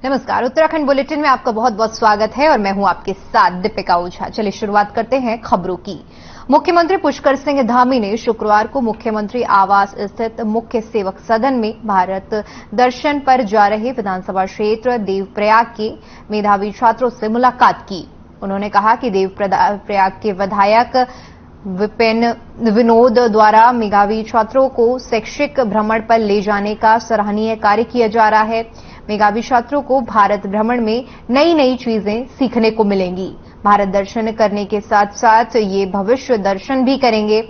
नमस्कार, उत्तराखंड बुलेटिन में आपका बहुत बहुत स्वागत है और मैं हूं आपके साथ दीपिका ओझा। चलिए शुरुआत करते हैं खबरों की। मुख्यमंत्री पुष्कर सिंह धामी ने शुक्रवार को मुख्यमंत्री आवास स्थित मुख्य सेवक सदन में भारत दर्शन पर जा रहे विधानसभा क्षेत्र देवप्रयाग के मेधावी छात्रों से मुलाकात की। उन्होंने कहा कि देवप्रयाग के विधायक विनोद द्वारा मेधावी छात्रों को शैक्षिक भ्रमण पर ले जाने का सराहनीय कार्य किया जा रहा है। मेधावी छात्रों को भारत भ्रमण में नई नई चीजें सीखने को मिलेंगी। भारत दर्शन करने के साथ साथ ये भविष्य दर्शन भी करेंगे।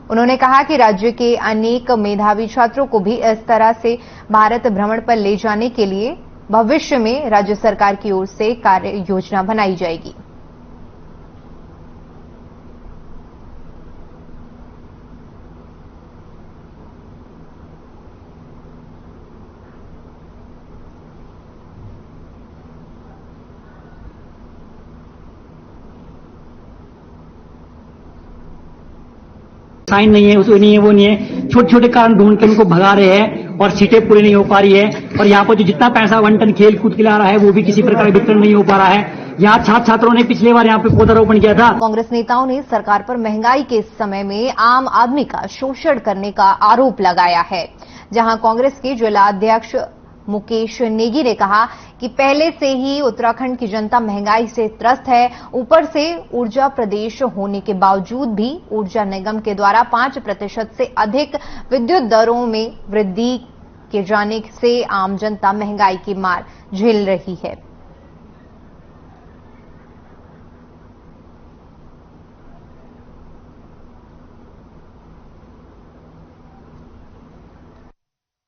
उन्होंने कहा कि राज्य के अनेक मेधावी छात्रों को भी इस तरह से भारत भ्रमण पर ले जाने के लिए भविष्य में राज्य सरकार की ओर से कार्य योजना बनाई जाएगी। साइन नहीं है, उसको नहीं है, वो नहीं है, छोटे छोटे कारण ढूंढ के उनको भगा रहे हैं और सीटें पूरी नहीं हो पा रही है। और यहाँ पर जो जितना पैसा आवंटन खेल कूद के लिए आ रहा है वो भी किसी प्रकार वितरण नहीं हो पा रहा है। यहाँ छात्र छात्रों ने पिछले बार यहाँ पे पौधारोपण किया था। कांग्रेस नेताओं ने सरकार पर महंगाई के समय में आम आदमी का शोषण करने का आरोप लगाया है। जहां कांग्रेस के जिला अध्यक्ष मुकेश नेगी ने कहा कि पहले से ही उत्तराखंड की जनता महंगाई से त्रस्त है। ऊपर से ऊर्जा प्रदेश होने के बावजूद भी ऊर्जा निगम के द्वारा 5% से अधिक विद्युत दरों में वृद्धि किए जाने से आम जनता महंगाई की मार झेल रही है।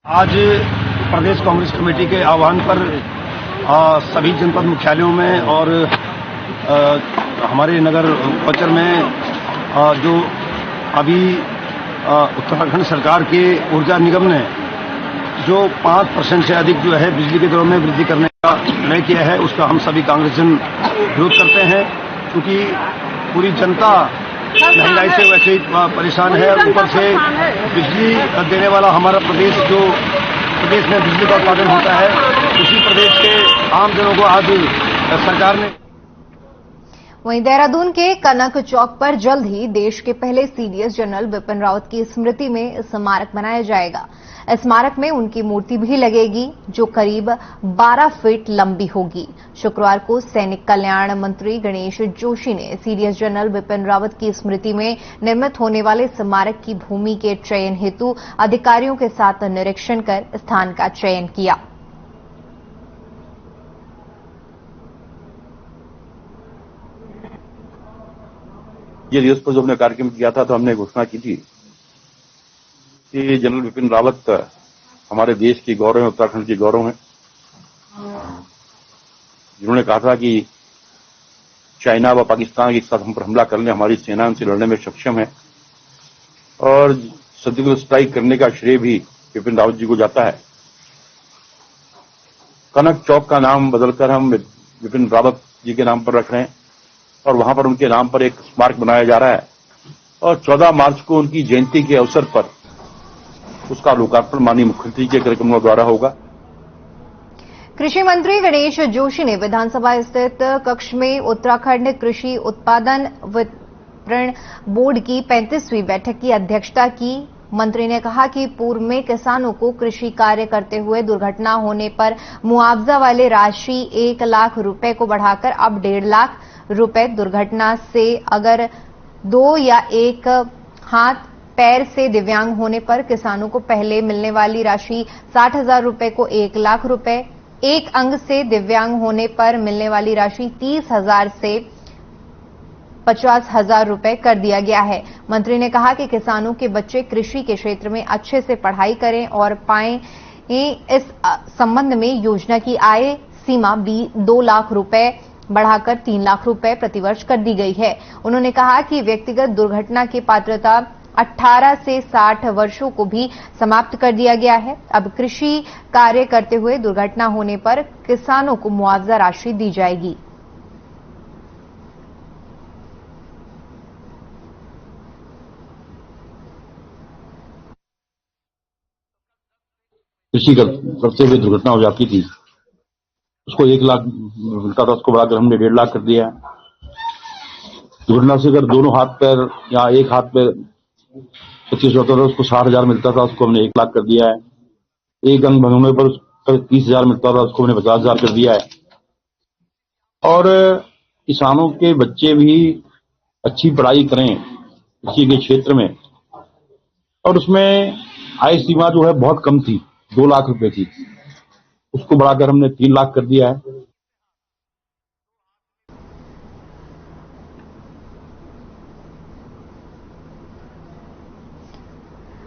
आज प्रदेश कांग्रेस कमेटी के आह्वान पर सभी जनपद मुख्यालयों में और हमारे नगर कौचर में जो अभी उत्तराखंड सरकार के ऊर्जा निगम ने जो 5% से अधिक जो है बिजली के दरों में वृद्धि करने का निर्णय किया है, उसका हम सभी कांग्रेसियन विरोध करते हैं। क्योंकि पूरी जनता महंगाई से वैसे ही परेशान है। ऊपर से बिजली देने वाला हमारा प्रदेश, जो प्रदेश में बिजली का उत्पादन होता है, उसी प्रदेश के आम जनों को आज सरकार ने। वहीं देहरादून के कनक चौक पर जल्द ही देश के पहले सीडीएस जनरल बिपिन रावत की स्मृति में स्मारक बनाया जाएगा। स्मारक में उनकी मूर्ति भी लगेगी जो करीब 12 फीट लंबी होगी। शुक्रवार को सैनिक कल्याण मंत्री गणेश जोशी ने सीडीएस जनरल बिपिन रावत की स्मृति में निर्मित होने वाले स्मारक की भूमि के चयन हेतु अधिकारियों के साथ निरीक्षण कर स्थान का चयन किया। ये दिवस पर जो हमने कार्यक्रम किया था तो हमने घोषणा की थी कि जनरल बिपिन रावत हमारे देश की गौरव है, उत्तराखंड की गौरव है, जिन्होंने कहा था कि चाइना व पाकिस्तान के साथ हम पर हमला करने हमारी सेना उनसे लड़ने में सक्षम है और सर्जिकल स्ट्राइक करने का श्रेय भी बिपिन रावत जी को जाता है। कनक चौक का नाम बदलकर हम बिपिन रावत जी के नाम पर रख रहे हैं और वहां पर उनके नाम पर एक स्मारक बनाया जा रहा है और 14 मार्च को उनकी जयंती के अवसर पर उसका लोकार्पण माननीय मुख्यमंत्री के कार्यक्रमों द्वारा होगा। कृषि मंत्री गणेश जोशी ने विधानसभा स्थित कक्ष में उत्तराखंड कृषि उत्पादन वितरण बोर्ड की 35वीं बैठक की अध्यक्षता की। मंत्री ने कहा कि पूर्व में किसानों को कृषि कार्य करते हुए दुर्घटना होने पर मुआवजा वाली राशि 1 लाख रुपए को बढ़ाकर अब 1.5 लाख रुपए, दुर्घटना से अगर 2 या 1 हाथ पैर से दिव्यांग होने पर किसानों को पहले मिलने वाली राशि 60,000 रुपए को 1 लाख रुपए, एक अंग से दिव्यांग होने पर मिलने वाली राशि 30,000 से 50,000 रुपए कर दिया गया है। मंत्री ने कहा कि किसानों के बच्चे कृषि के क्षेत्र में अच्छे से पढ़ाई करें और पाएं। इस संबंध में योजना की आय सीमा 2 लाख रुपए बढ़ाकर 3 लाख रुपए प्रतिवर्ष कर दी गई है। उन्होंने कहा कि व्यक्तिगत दुर्घटना की पात्रता 18 से 60 वर्षों को भी समाप्त कर दिया गया है। अब कृषि कार्य करते हुए दुर्घटना होने पर किसानों को मुआवजा राशि दी जाएगी। कृषि करते हुए दुर्घटना हो जाती थी उसको 1 लाख मिलता था, उसको बढ़ाकर हमने 1.5 लाख कर दिया है। दुर्घटना से अगर दोनों हाथ पैर या एक हाथ पैर 25 होता था, उसको 60,000 मिलता था, उसको हमने 1 लाख कर दिया है। एक अंग भंग होने पर 30,000 मिलता था, उसको हमने 50,000 कर दिया है। और किसानों के बच्चे भी अच्छी पढ़ाई करें कृषि के क्षेत्र में, और उसमें आय सीमा जो है बहुत कम थी, 2 लाख रुपए थी, उसको बढ़ाकर हमने 3 लाख कर दिया है।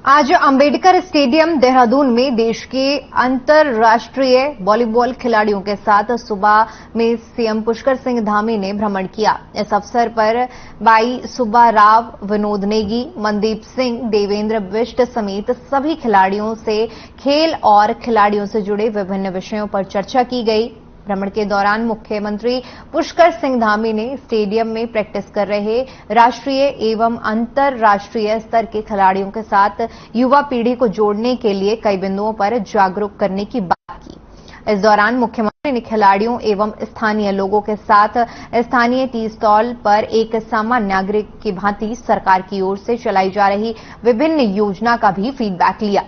आज अंबेडकर स्टेडियम देहरादून में देश के अंतर्राष्ट्रीय वॉलीबॉल खिलाड़ियों के साथ सुबह में सीएम पुष्कर सिंह धामी ने भ्रमण किया। इस अवसर पर बाई सुब्बा राव, विनोद नेगी, मनदीप सिंह, देवेंद्र बिष्ट समेत सभी खिलाड़ियों से खेल और खिलाड़ियों से जुड़े विभिन्न विषयों पर चर्चा की गई। भ्रमण के दौरान मुख्यमंत्री पुष्कर सिंह धामी ने स्टेडियम में प्रैक्टिस कर रहे राष्ट्रीय एवं अंतर्राष्ट्रीय स्तर के खिलाड़ियों के साथ युवा पीढ़ी को जोड़ने के लिए कई बिंदुओं पर जागरूक करने की बात की। इस दौरान मुख्यमंत्री ने खिलाड़ियों एवं स्थानीय लोगों के साथ स्थानीय टी स्टॉल पर एक सामान्य नागरिक की भांति सरकार की ओर से चलाई जा रही विभिन्न योजना का भी फीडबैक लिया।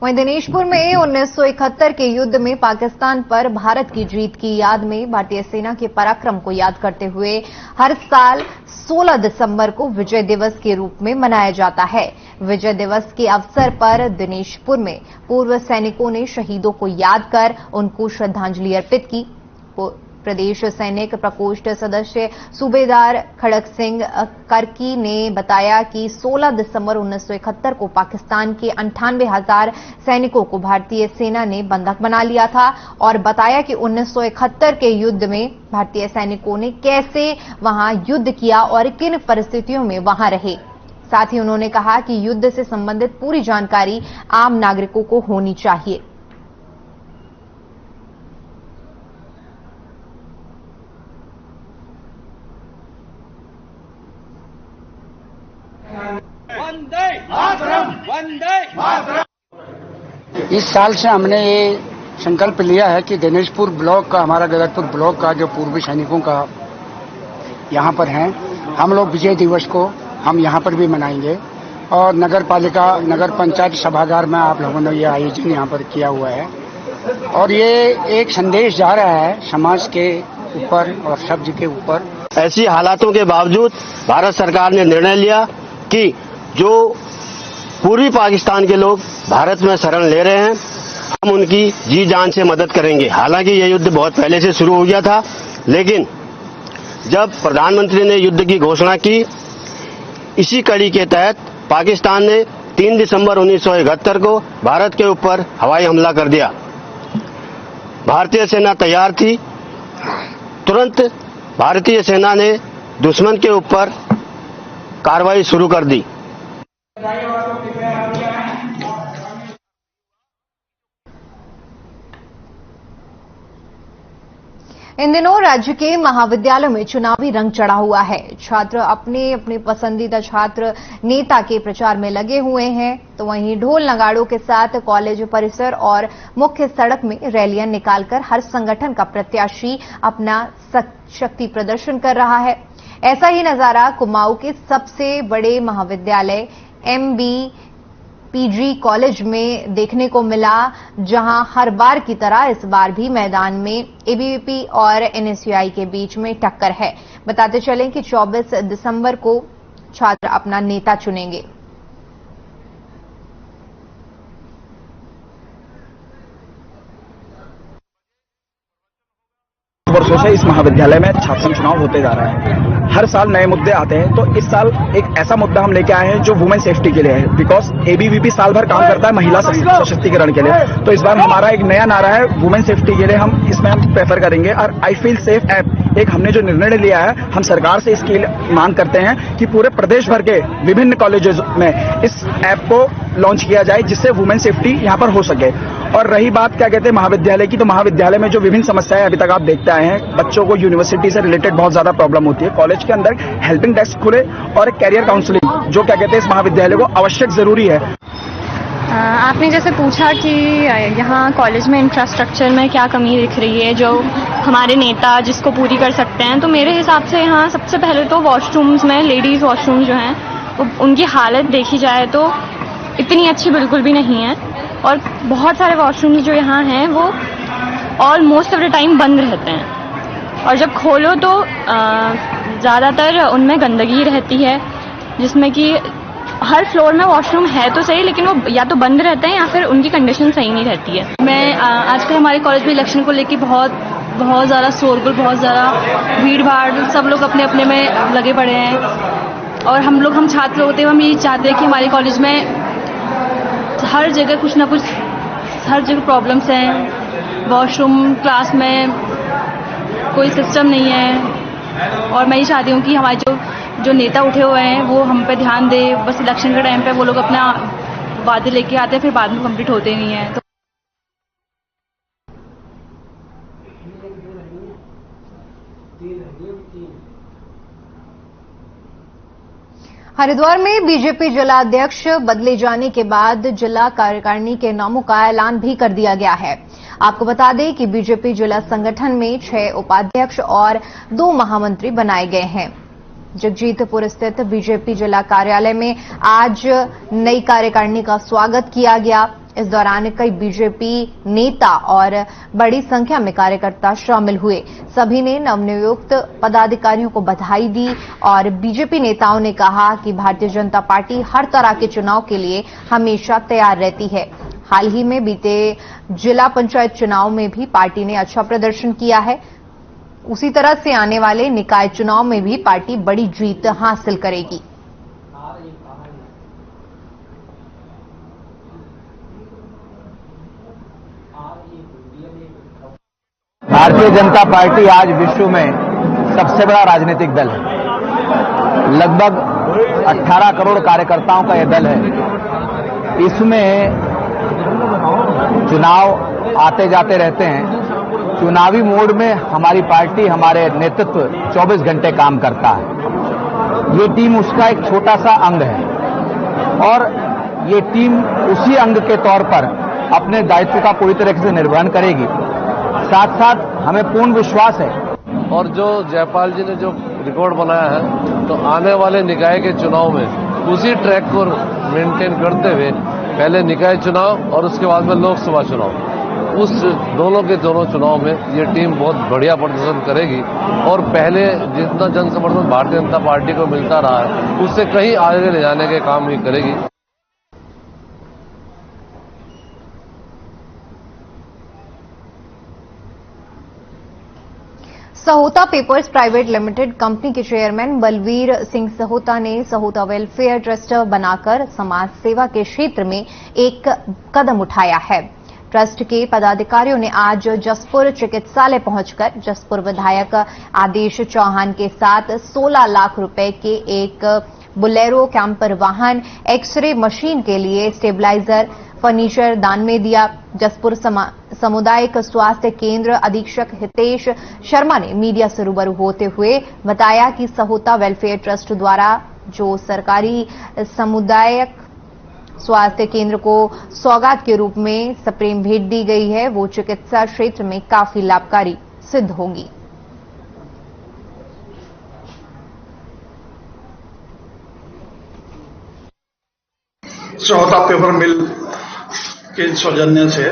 वहीं दिनेशपुर में 1971 के युद्ध में पाकिस्तान पर भारत की जीत की याद में भारतीय सेना के पराक्रम को याद करते हुए हर साल 16 दिसंबर को विजय दिवस के रूप में मनाया जाता है। विजय दिवस के अवसर पर दिनेशपुर में पूर्व सैनिकों ने शहीदों को याद कर उनको श्रद्धांजलि अर्पित की। प्रदेश सैनिक प्रकोष्ठ सदस्य सूबेदार खड़क सिंह करकी ने बताया कि 16 दिसंबर 1971 को पाकिस्तान के 98,000 सैनिकों को भारतीय सेना ने बंधक बना लिया था और बताया कि 1971 के युद्ध में भारतीय सैनिकों ने कैसे वहां युद्ध किया और किन परिस्थितियों में वहां रहे। साथ ही उन्होंने कहा कि युद्ध से संबंधित पूरी जानकारी आम नागरिकों को होनी चाहिए। इस साल से हमने ये संकल्प लिया है कि दिनेशपुर ब्लॉक का, हमारा गदरपुर ब्लॉक का जो पूर्वी सैनिकों का यहाँ पर हैं, हम लोग विजय दिवस को हम यहाँ पर भी मनाएंगे। और नगर पालिका, नगर पंचायत सभागार में आप लोगों ने ये आयोजन यहाँ पर किया हुआ है और ये एक संदेश जा रहा है समाज के ऊपर और सब्ज के ऊपर। ऐसी हालातों के बावजूद भारत सरकार ने निर्णय लिया कि जो पूर्वी पाकिस्तान के लोग भारत में शरण ले रहे हैं, हम उनकी जी जान से मदद करेंगे। हालांकि यह युद्ध बहुत पहले से शुरू हो गया था, लेकिन जब प्रधानमंत्री ने युद्ध की घोषणा की, इसी कड़ी के तहत पाकिस्तान ने 3 दिसंबर 1971 को भारत के ऊपर हवाई हमला कर दिया। भारतीय सेना तैयार थी। तुरंत भारतीय सेना ने दुश्मन के ऊपर कार्रवाई शुरू कर दी। इन दिनों राज्य के महाविद्यालयों में चुनावी रंग चढ़ा हुआ है। छात्र अपने अपने पसंदीदा छात्र नेता के प्रचार में लगे हुए हैं, तो वहीं ढोल नगाड़ों के साथ कॉलेज परिसर और मुख्य सड़क में रैलियां निकालकर हर संगठन का प्रत्याशी अपना शक्ति प्रदर्शन कर रहा है। ऐसा ही नजारा कुमाऊं के सबसे बड़े महाविद्यालय MBPG कॉलेज में देखने को मिला, जहां हर बार की तरह इस बार भी मैदान में ABVP और NSUI के बीच में टक्कर है। बताते चलें कि 24 दिसंबर को छात्र अपना नेता चुनेंगे। वर्षों से इस महाविद्यालय में छात्र संघ चुनाव होते जा रहे हैं। हर साल नए मुद्दे आते हैं, तो इस साल एक ऐसा मुद्दा हम लेके आए हैं जो वुमेन सेफ्टी के लिए है, बिकॉज एबीवीपी साल भर काम करता है महिला सशक्तिकरण के लिए। तो इस बार हमारा एक नया नारा है वुमेन सेफ्टी के लिए, हम इसमें हम प्रेफर करेंगे। और आई फील सेफ ऐप एक हमने जो निर्णय लिया है, हम सरकार से इसकी मांग करते हैं कि पूरे प्रदेश भर के विभिन्न कॉलेजेस में इस ऐप को लॉन्च किया जाए, जिससे वुमेन सेफ्टी यहाँ पर हो सके। और रही बात क्या कहते हैं महाविद्यालय की, तो महाविद्यालय में जो विभिन्न समस्याएं अभी तक आप देखते आए हैं, बच्चों को यूनिवर्सिटी से रिलेटेड बहुत ज्यादा प्रॉब्लम होती है। कॉलेज के अंदर हेल्पिंग डेस्क खुले और एक कैरियर काउंसलिंग जो क्या कहते हैं इस महाविद्यालय को आवश्यक जरूरी है। आपने जैसे पूछा कि यहाँ कॉलेज में इंफ्रास्ट्रक्चर में क्या कमी दिख रही है जो हमारे नेता जिसको पूरी कर सकते हैं, तो मेरे हिसाब से यहाँ सबसे पहले तो वॉशरूम्स में लेडीज़ वॉशरूम जो हैं उनकी हालत देखी जाए तो इतनी अच्छी बिल्कुल भी नहीं है। और बहुत सारे वॉशरूम्स जो यहाँ हैं वो ऑलमोस्ट ऑफ द टाइम बंद रहते हैं, और जब खोलो तो ज़्यादातर उनमें गंदगी रहती है, जिसमें कि हर फ्लोर में वॉशरूम है तो सही, लेकिन वो या तो बंद रहते हैं या फिर उनकी कंडीशन सही नहीं रहती है। मैं आजकल हमारे कॉलेज में इलेक्शन को लेकर बहुत ज़्यादा शोरगुल, बहुत ज़्यादा भीड़ भाड़, सब लोग अपने अपने में लगे पड़े हैं। और हम छात्र होते हुए हम ये चाहते हैं कि हमारे कॉलेज में हर जगह कुछ ना कुछ, हर जगह प्रॉब्लम्स हैं। वॉशरूम, क्लास में कोई सिस्टम नहीं है। और मैं ये चाहती हूँ कि हमारे जो नेता उठे हुए हैं वो हम पे ध्यान दे। बस इलेक्शन के टाइम पे वो लोग अपना वादे लेके आते हैं, फिर बाद में कंप्लीट होते नहीं हैं। तो हरिद्वार में बीजेपी जिलाध्यक्ष बदले जाने के बाद जिला कार्यकारिणी के नामों का ऐलान भी कर दिया गया है। आपको बता दें कि बीजेपी जिला संगठन में 6 उपाध्यक्ष और 2 महामंत्री बनाए गए हैं। जगजीतपुर स्थित बीजेपी जिला कार्यालय में आज नई कार्यकारिणी का स्वागत किया गया। इस दौरान कई बीजेपी नेता और बड़ी संख्या में कार्यकर्ता शामिल हुए। सभी ने नवनियुक्त पदाधिकारियों को बधाई दी और बीजेपी नेताओं ने कहा कि भारतीय जनता पार्टी हर तरह के चुनाव के लिए हमेशा तैयार रहती है। हाल ही में बीते जिला पंचायत चुनाव में भी पार्टी ने अच्छा प्रदर्शन किया है। उसी तरह से आने वाले निकाय चुनाव में भी पार्टी बड़ी जीत हासिल करेगी। भारतीय जनता पार्टी आज विश्व में सबसे बड़ा राजनीतिक दल है। लगभग 18 करोड़ कार्यकर्ताओं का यह दल है। इसमें चुनाव आते जाते रहते हैं। चुनावी मोड में हमारी पार्टी, हमारे नेतृत्व 24 घंटे काम करता है। ये टीम उसका एक छोटा सा अंग है और ये टीम उसी अंग के तौर पर अपने दायित्व का पूरी तरीके से निर्वहन करेगी। साथ साथ हमें पूर्ण विश्वास है। और जो जयपाल जी ने जो रिकॉर्ड बनाया है, तो आने वाले निकाय के चुनाव में उसी ट्रैक को मेंटेन करते हुए पहले निकाय चुनाव और उसके बाद में लोकसभा चुनाव, उस दोनों चुनाव में ये टीम बहुत बढ़िया प्रदर्शन करेगी और पहले जितना जन समर्थन भारतीय जनता पार्टी को मिलता रहा है उससे कहीं आगे ले जाने के काम ये करेगी। Sahota papers private limited company के चेयरमैन बलवीर सिंह सहोता ने सहोता वेलफेयर ट्रस्ट बनाकर समाज सेवा के क्षेत्र में एक कदम उठाया है। ट्रस्ट के पदाधिकारियों ने आज जसपुर चिकित्सालय पहुंचकर जसपुर विधायक आदेश चौहान के साथ 16 लाख रुपए के एक बोलेरो कैंपर वाहन, एक्सरे मशीन के लिए स्टेबलाइजर, फर्नीचर दान में दिया। जसपुर सामुदायिक स्वास्थ्य केंद्र अधीक्षक हितेश शर्मा ने मीडिया से रूबरू होते हुए बताया कि सहोता वेलफेयर ट्रस्ट द्वारा जो सरकारी सामुदायिक स्वास्थ्य केंद्र को सौगात के रूप में सप्रेम भेंट दी गई है, वो चिकित्सा क्षेत्र में काफी लाभकारी सिद्ध होगी। सहोता पेपर मिल के सौजन्य से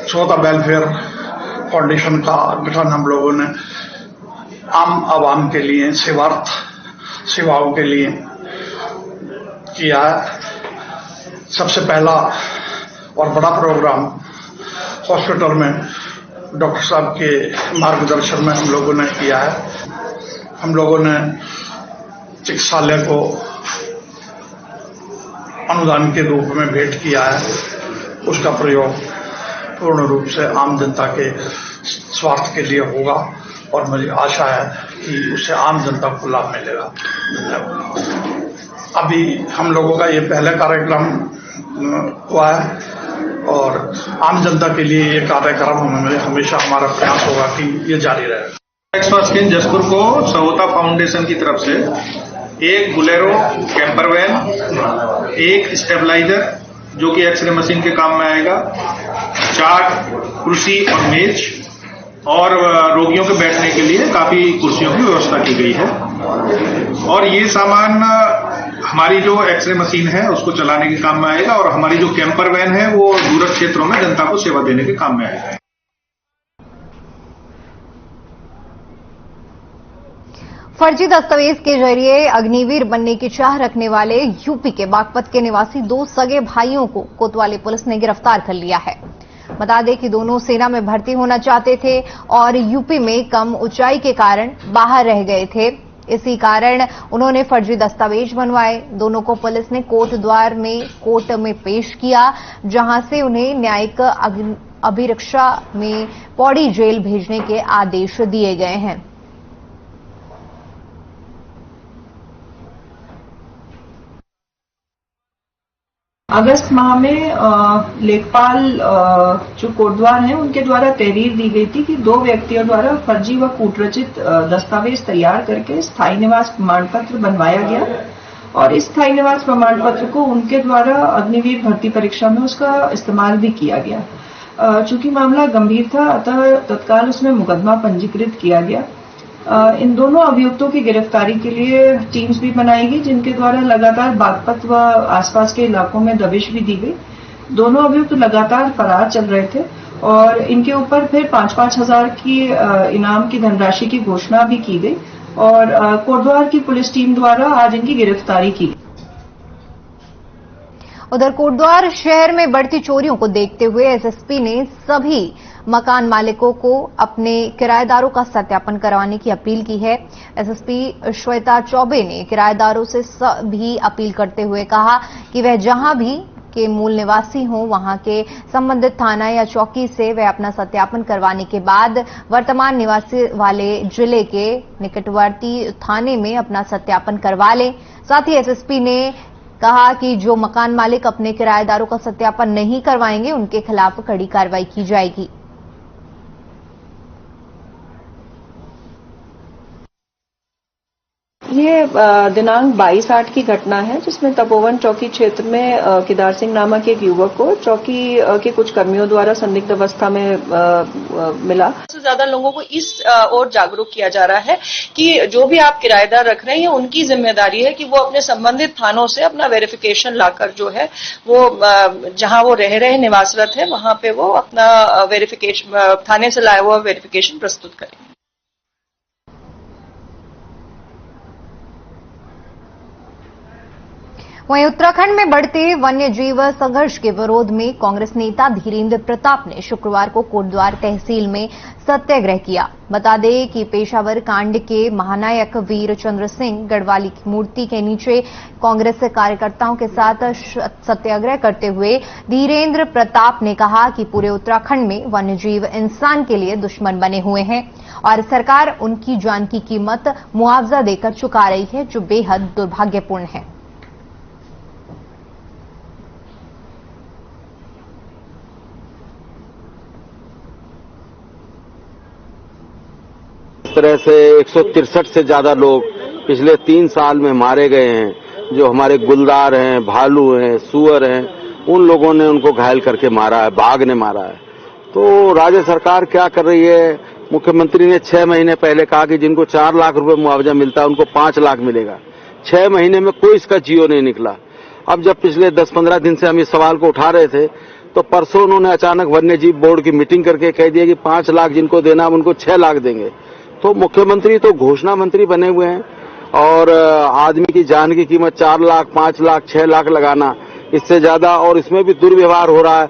सहोता वेलफेयर फाउंडेशन का गठन हम लोगों ने आम आवाम के लिए सेवाओं के लिए किया है। सबसे पहला और बड़ा प्रोग्राम हॉस्पिटल में डॉक्टर साहब के मार्गदर्शन में हम लोगों ने किया है। हम लोगों ने चिकित्सालय को अनुदान के रूप में भेंट किया है। उसका प्रयोग पूर्ण रूप से आम जनता के स्वास्थ्य के लिए होगा और मुझे आशा है कि उससे आम जनता को लाभ मिलेगा। अभी हम लोगों का ये पहला कार्यक्रम हुआ है और आम जनता के लिए ये कार्यक्रम हमेशा हमारा प्रयास होगा कि ये जारी रहे। एक्सप्रेस जसपुर को सहोता फाउंडेशन की तरफ से एक बुलेरो कैंपर वैन, एक स्टेबलाइजर जो कि एक्सरे मशीन के काम में आएगा, 4 कुर्सी और मेज और रोगियों के बैठने के लिए काफी कुर्सियों की व्यवस्था की गई है। और ये सामान हमारी जो एक्सरे मशीन है उसको चलाने के काम में आएगा और हमारी जो कैंपर वैन है वो दूरस्थ क्षेत्रों में जनता को सेवा देने के काम में आएगा। फर्जी दस्तावेज के जरिए अग्निवीर बनने की चाह रखने वाले यूपी के बागपत के निवासी 2 सगे भाइयों को कोतवाली पुलिस ने गिरफ्तार कर लिया है। बता दें कि दोनों सेना में भर्ती होना चाहते थे और यूपी में कम ऊंचाई के कारण बाहर रह गए थे। इसी कारण उन्होंने फर्जी दस्तावेज बनवाए। दोनों को पुलिस ने कोर्ट में पेश किया, जहां से उन्हें न्यायिक अभिरक्षा में पौड़ी जेल भेजने के आदेश दिए गए हैं। अगस्त माह में लेखपाल जो कोटद्वार हैं उनके द्वारा तहरीर दी गई थी कि 2 व्यक्तियों द्वारा फर्जी व कूटरचित दस्तावेज तैयार करके स्थायी निवास प्रमाण पत्र बनवाया गया और इस स्थायी निवास प्रमाण पत्र को उनके द्वारा अग्निवीर भर्ती परीक्षा में उसका इस्तेमाल भी किया गया। चूंकि मामला गंभीर था अतः तत्काल उसमें मुकदमा पंजीकृत किया गया। इन दोनों अभियुक्तों की गिरफ्तारी के लिए टीम्स भी बनाई गई, जिनके द्वारा लगातार बागपत व आसपास के इलाकों में दबिश भी दी गई। दोनों अभियुक्त लगातार फरार चल रहे थे और इनके ऊपर फिर 5-5 हजार की इनाम की धनराशि की घोषणा भी की गई और कोटद्वार की पुलिस टीम द्वारा आज इनकी गिरफ्तारी की। उधर कोटद्वार शहर में बढ़ती चोरियों को देखते हुए एसएसपी ने सभी मकान मालिकों को अपने किराएदारों का सत्यापन करवाने की अपील की है। एसएसपी श्वेता चौबे ने किराएदारों से भी अपील करते हुए कहा कि वह जहां भी के मूल निवासी हों वहां के संबंधित थाना या चौकी से वह अपना सत्यापन करवाने के बाद वर्तमान निवासी वाले जिले के निकटवर्ती थाने में अपना सत्यापन करवा लें। साथ ही एसएसपी ने कहा कि जो मकान मालिक अपने किराएदारों का सत्यापन नहीं करवाएंगे उनके खिलाफ कड़ी कार्रवाई की जाएगी। ये दिनांक 22/8 की घटना है, जिसमें तपोवन चौकी क्षेत्र में केदार सिंह नामक एक युवक को चौकी के कुछ कर्मियों द्वारा संदिग्ध अवस्था में मिला। सबसे ज्यादा लोगों को इस ओर जागरूक किया जा रहा है कि जो भी आप किराएदार रख रहे हैं उनकी जिम्मेदारी है कि वो अपने संबंधित थानों से अपना वेरिफिकेशन लाकर जो है वो जहां वो रह रहे निवासरत है वहां पे वो अपना वेरिफिकेशन थाने से लाया हुआ वेरिफिकेशन प्रस्तुत करें। वहीं उत्तराखंड में बढ़ते वन्य जीव संघर्ष के विरोध में कांग्रेस नेता धीरेन्द्र प्रताप ने शुक्रवार को कोटद्वार तहसील में सत्याग्रह किया। बता दें कि पेशावर कांड के महानायक वीर चंद्र सिंह गढ़वाली की मूर्ति के नीचे कांग्रेस कार्यकर्ताओं के साथ सत्याग्रह करते हुए धीरेन्द्र प्रताप ने कहा कि पूरे उत्तराखंड में वन्यजीव इंसान के लिए दुश्मन बने हुए हैं और सरकार उनकी जान की कीमत मुआवजा देकर चुका रही है, जो बेहद दुर्भाग्यपूर्ण है। इस तरह से 163 से ज्यादा लोग पिछले 3 साल में मारे गए हैं। जो हमारे गुलदार हैं, भालू हैं, सुअर हैं, उन लोगों ने उनको घायल करके मारा है, बाघ ने मारा है। तो राज्य सरकार क्या कर रही है? मुख्यमंत्री ने 6 महीने पहले कहा कि जिनको 4 लाख रुपए मुआवजा मिलता है उनको 5 लाख मिलेगा। 6 महीने में कोई इसका जियो नहीं निकला। अब जब पिछले 10-15 दिन से हम इस सवाल को उठा रहे थे तो परसों उन्होंने अचानक वन्य जीव बोर्ड की मीटिंग करके कह दिया कि 5 लाख जिनको देना हम उनको 6 लाख देंगे। तो मुख्यमंत्री तो घोषणा मंत्री बने हुए हैं और आदमी की जान की कीमत 4 लाख, 5 लाख, 6 लाख लगाना, इससे ज्यादा, और इसमें भी दुर्व्यवहार हो रहा है।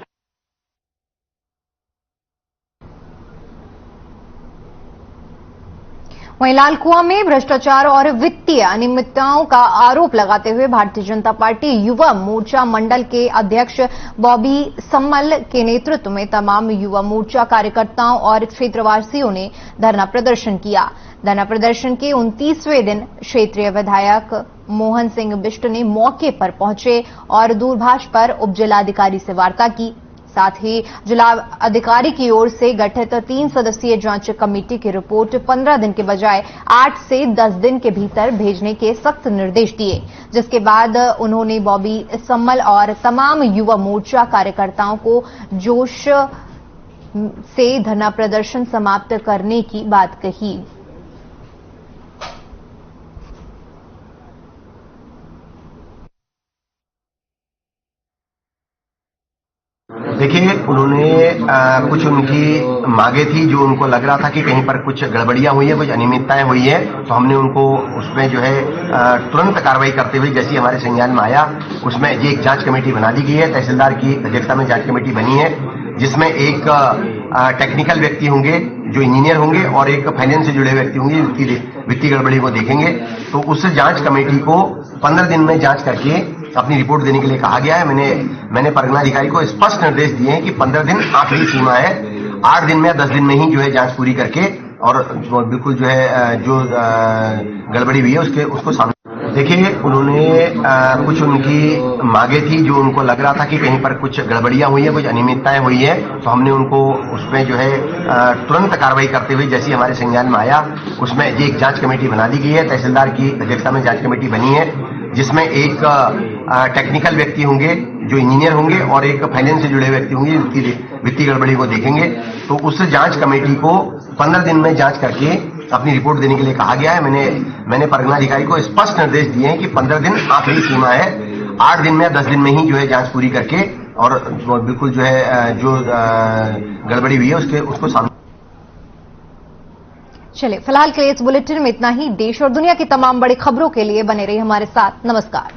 वहीं लालकुआं में भ्रष्टाचार और वित्तीय अनियमितताओं का आरोप लगाते हुए भारतीय जनता पार्टी युवा मोर्चा मंडल के अध्यक्ष बॉबी सम्मल के नेतृत्व में तमाम युवा मोर्चा कार्यकर्ताओं और क्षेत्रवासियों ने धरना प्रदर्शन किया। धरना प्रदर्शन के 29वें दिन क्षेत्रीय विधायक मोहन सिंह बिष्ट ने मौके पर पहुंचे और दूरभाष पर उपजिलाधिकारी से वार्ता की। साथ ही जिला अधिकारी की ओर से गठित 3 सदस्यीय जांच कमेटी की रिपोर्ट 15 दिन के बजाय 8 से 10 दिन के भीतर भेजने के सख्त निर्देश दिए, जिसके बाद उन्होंने बॉबी सम्मल और तमाम युवा मोर्चा कार्यकर्ताओं को जोश से धरना प्रदर्शन समाप्त करने की बात कही। देखिए, उन्होंने कुछ उनकी मांगे थी जो उनको लग रहा था कि कहीं पर कुछ गड़बड़ियां हुई है, कुछ अनियमितताएं हुई है, तो हमने उनको उसमें जो है तुरंत कार्रवाई करते हुए जैसी हमारे संज्ञान में आया उसमें ये एक जांच कमेटी बना दी गई है। तहसीलदार की अध्यक्षता में जांच कमेटी बनी है जिसमें एक टेक्निकल व्यक्ति होंगे जो इंजीनियर होंगे और एक फाइनेंस से जुड़े व्यक्ति होंगे वित्तीय गड़बड़ी को देखेंगे। तो उस जांच कमेटी को 15 दिन में जांच करके अपनी रिपोर्ट देने के लिए कहा गया है। मैंने परगनाधिकारी को स्पष्ट निर्देश दिए हैं कि 15 दिन आखिरी सीमा है, 8 दिन में या 10 दिन में ही जो है जांच पूरी करके और बिल्कुल जो है जो गड़बड़ी हुई है उसको सामने। देखिए, उन्होंने कुछ उनकी मांगे थी जो उनको लग रहा था कि कहीं पर कुछ गड़बड़ियां हुई है, कुछ अनियमितताएं हुई है, तो हमने उनको उसमें जो है तुरंत कार्रवाई करते हुए जैसी हमारे संज्ञान में आया उसमें ये एक जांच कमेटी बना दी गई है। तहसीलदार की अध्यक्षता में जांच कमेटी बनी है जिसमें एक टेक्निकल व्यक्ति होंगे जो इंजीनियर होंगे और एक फाइनेंस से जुड़े व्यक्ति होंगे वित्तीय गड़बड़ी को देखेंगे। तो उस जांच कमेटी को 15 दिन में जांच करके अपनी रिपोर्ट देने के लिए कहा गया है। मैंने परगनाधिकारी को स्पष्ट निर्देश दिए हैं कि 15 दिन आखिरी सीमा है, 8 दिन में या 10 दिन में ही जो है जांच पूरी करके और बिल्कुल जो है जो गड़बड़ी हुई है उसको सामने। चलिए, फिलहाल के लिए इस बुलेटिन में इतना ही। देश और दुनिया की तमाम बड़ी खबरों के लिए बने रहिए हमारे साथ। नमस्कार।